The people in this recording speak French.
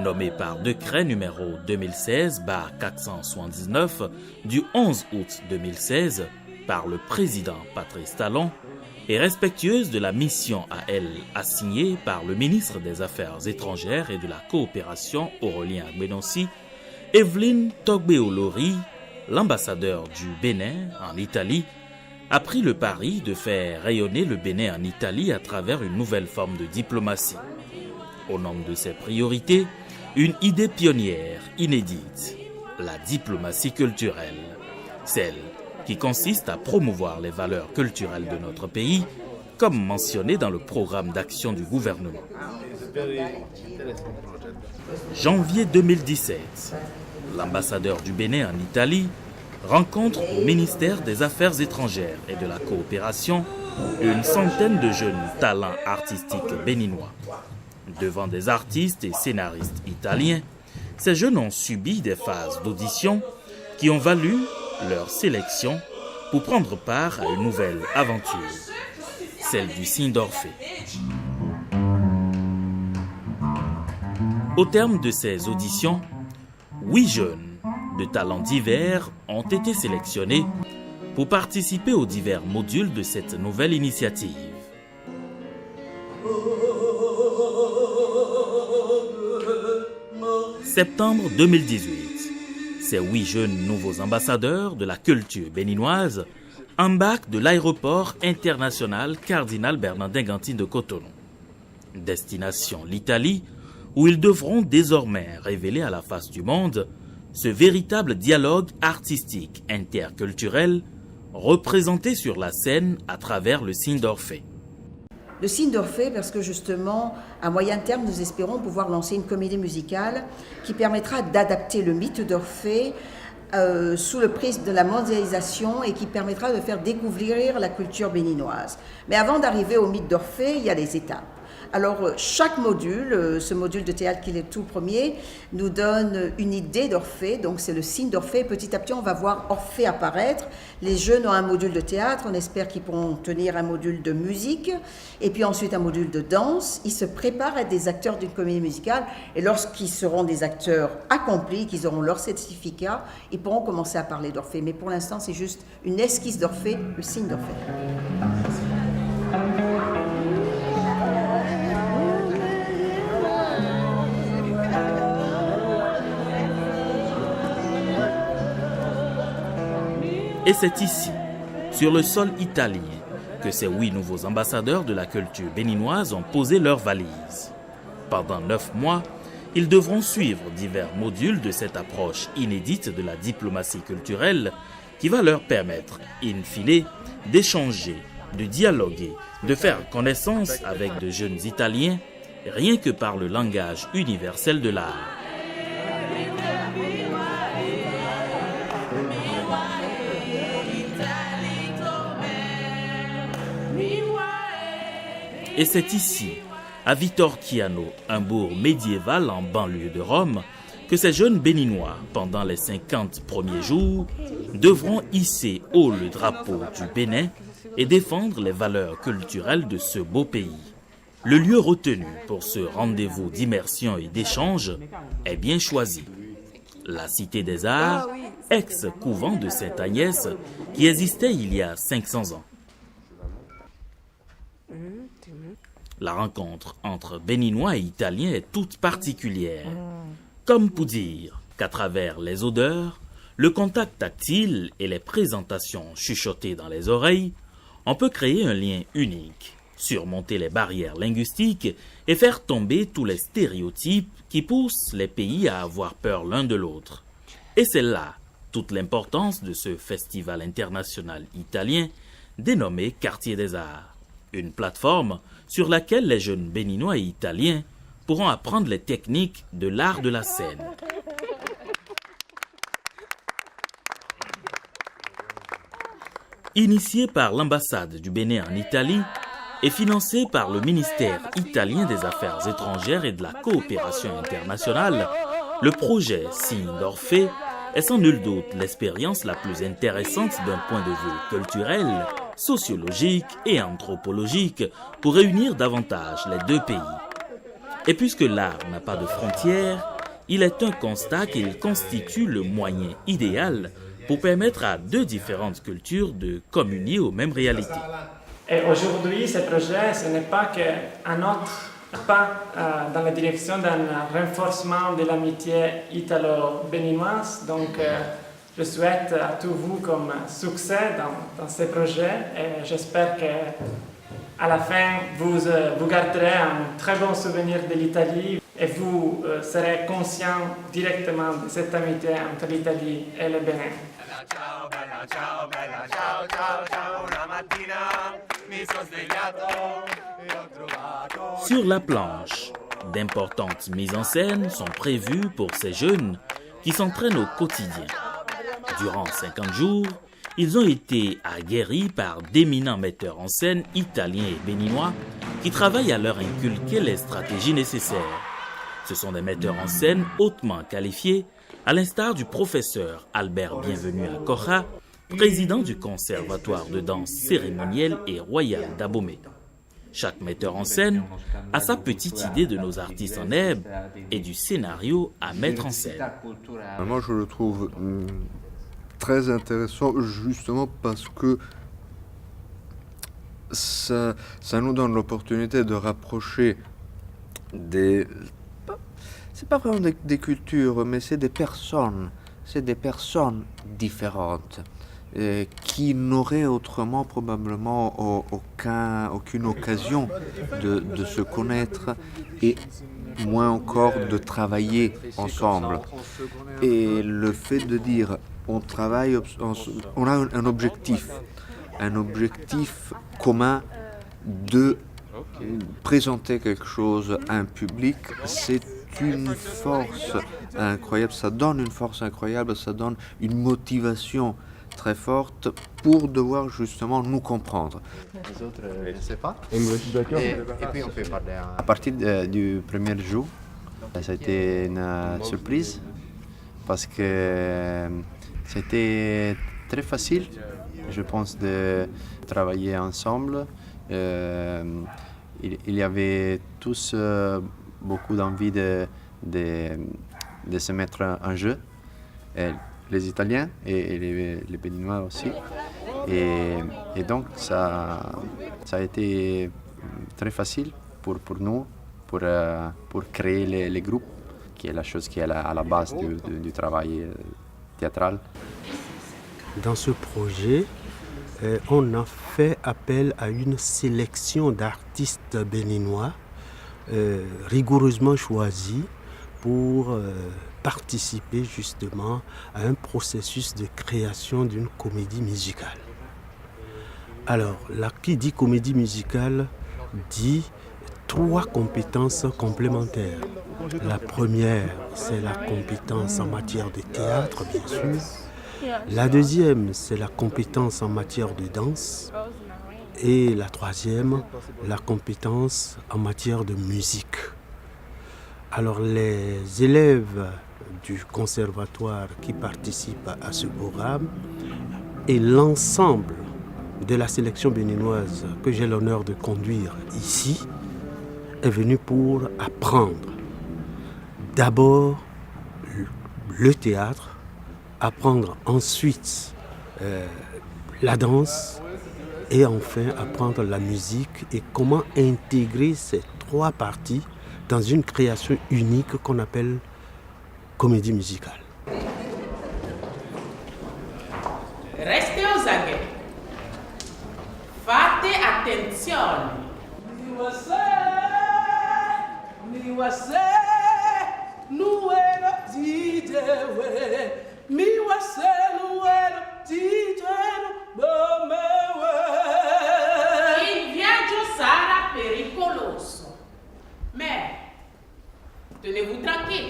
Nommé par décret numéro 2016-479 du 11 août 2016 par le président Patrice Talon et respectueuse de la mission à elle assignée par le ministre des Affaires étrangères et de la coopération Aurélien Agbenonsi, Evelyne Togbe-Olori, l'ambassadeur du Bénin en Italie, a pris le pari de faire rayonner le Bénin en Italie à travers une nouvelle forme de diplomatie. Au nom de ses priorités, une idée pionnière, inédite, la diplomatie culturelle, celle qui consiste à promouvoir les valeurs culturelles de notre pays, comme mentionné dans le programme d'action du gouvernement. Janvier 2017, l'ambassadeur du Bénin en Italie rencontre au ministère des Affaires étrangères et de la coopération une centaine de jeunes talents artistiques béninois. Devant des artistes et scénaristes italiens, ces jeunes ont subi des phases d'audition qui ont valu leur sélection pour prendre part à une nouvelle aventure, celle du signe d'Orphée. Au terme de ces auditions, 8 jeunes de talents divers ont été sélectionnés pour participer aux divers modules de cette nouvelle initiative. Septembre 2018, ces 8 jeunes nouveaux ambassadeurs de la culture béninoise embarquent de l'aéroport international Cardinal Bernardin Gantine de Cotonou. Destination l'Italie, où ils devront désormais révéler à la face du monde ce véritable dialogue artistique interculturel représenté sur la scène à travers le signe d'Orphée. Le signe d'Orphée, parce que justement, à moyen terme, nous espérons pouvoir lancer une comédie musicale qui permettra d'adapter le mythe d'Orphée sous le prisme de la mondialisation et qui permettra de faire découvrir la culture béninoise. Mais avant d'arriver au mythe d'Orphée, il y a les étapes. Alors, chaque module, ce module de théâtre qui est le tout premier, nous donne une idée d'Orphée, donc c'est le signe d'Orphée. Petit à petit, on va voir Orphée apparaître. Les jeunes ont un module de théâtre, on espère qu'ils pourront tenir un module de musique, et puis ensuite un module de danse. Ils se préparent à être des acteurs d'une comédie musicale, et lorsqu'ils seront des acteurs accomplis, qu'ils auront leur certificat, ils pourront commencer à parler d'Orphée. Mais pour l'instant, c'est juste une esquisse d'Orphée, le signe d'Orphée. Et c'est ici, sur le sol italien, que ces 8 nouveaux ambassadeurs de la culture béninoise ont posé leurs valises. Pendant 9 mois, ils devront suivre divers modules de cette approche inédite de la diplomatie culturelle qui va leur permettre, in fine, d'échanger, de dialoguer, de faire connaissance avec de jeunes Italiens, rien que par le langage universel de l'art. Et c'est ici, à Vittorchiano, un bourg médiéval en banlieue de Rome, que ces jeunes Béninois, pendant les 50 premiers jours, devront hisser haut le drapeau du Bénin et défendre les valeurs culturelles de ce beau pays. Le lieu retenu pour ce rendez-vous d'immersion et d'échange est bien choisi. La Cité des Arts, ex-couvent de Sainte-Agnès, qui existait il y a 500 ans. La rencontre entre Béninois et Italiens est toute particulière. Comme pour dire qu'à travers les odeurs, le contact tactile et les présentations chuchotées dans les oreilles, on peut créer un lien unique, surmonter les barrières linguistiques et faire tomber tous les stéréotypes qui poussent les pays à avoir peur l'un de l'autre. Et c'est là toute l'importance de ce festival international italien dénommé Quartier des Arts. Une plateforme sur laquelle les jeunes béninois et italiens pourront apprendre les techniques de l'art de la scène. Initié par l'ambassade du Bénin en Italie, est financé par le ministère italien des Affaires étrangères et de la coopération internationale. Le projet Signe d'Orphée est sans nul doute l'expérience la plus intéressante d'un point de vue culturel, sociologique et anthropologique pour réunir davantage les deux pays. Et puisque l'art n'a pas de frontières, il est un constat qu'il constitue le moyen idéal pour permettre à deux différentes cultures de communier aux mêmes réalités. Et aujourd'hui, ce projet, ce n'est pas qu'un autre pas dans la direction d'un renforcement de l'amitié italo-béninoise. Donc, je souhaite à tous vous comme succès dans ce projet et j'espère qu'à la fin, vous garderez un très bon souvenir de l'Italie et vous serez conscient directement de cette amitié entre l'Italie et le Bénin. Sur la planche, d'importantes mises en scène sont prévues pour ces jeunes qui s'entraînent au quotidien. Durant 50 jours, ils ont été aguerris par d'éminents metteurs en scène italiens et béninois qui travaillent à leur inculquer les stratégies nécessaires. Ce sont des metteurs en scène hautement qualifiés, à l'instar du professeur Albert Bienvenu Akoha, président du Conservatoire de danse cérémonielle et royale d'Abomey. Chaque metteur en scène a sa petite idée de nos artistes en herbe et du scénario à mettre en scène. Moi, je le trouve très intéressant justement parce que ça nous donne l'opportunité de rapprocher c'est pas vraiment des cultures, mais c'est des personnes différentes qui n'auraient autrement probablement aucune occasion de se connaître et moins encore de travailler ensemble. Et le fait de dire on travaille, on a un objectif commun de présenter quelque chose à un public, c'est une force incroyable, ça donne une force incroyable, ça donne une motivation très forte pour devoir justement nous comprendre. Les autres, je ne sais pas. D'accord. Et puis on peut parler à partir du premier jour. Ça a été une surprise parce que c'était très facile, je pense, de travailler ensemble. Il y avait tous beaucoup d'envie de se mettre en jeu, et les Italiens et les Béninois aussi. Et donc ça a été très facile pour nous, pour créer les groupes, qui est la chose qui est à la base du travail théâtral. Dans ce projet, on a fait appel à une sélection d'artistes béninois rigoureusement choisis pour participer justement à un processus de création d'une comédie musicale. Alors, là, qui dit comédie musicale dit 3 compétences complémentaires. La première, c'est la compétence en matière de théâtre, bien sûr. La deuxième, c'est la compétence en matière de danse. Et la troisième, la compétence en matière de musique. Alors les élèves du conservatoire qui participent à ce programme et l'ensemble de la sélection béninoise que j'ai l'honneur de conduire ici est venu pour apprendre d'abord le théâtre, apprendre ensuite la danse et enfin apprendre la musique et comment intégrer ces 3 parties dans une création unique qu'on appelle comédie musicale. Restez aux aguets. Fate attenzione. Niwase, nuero didewe.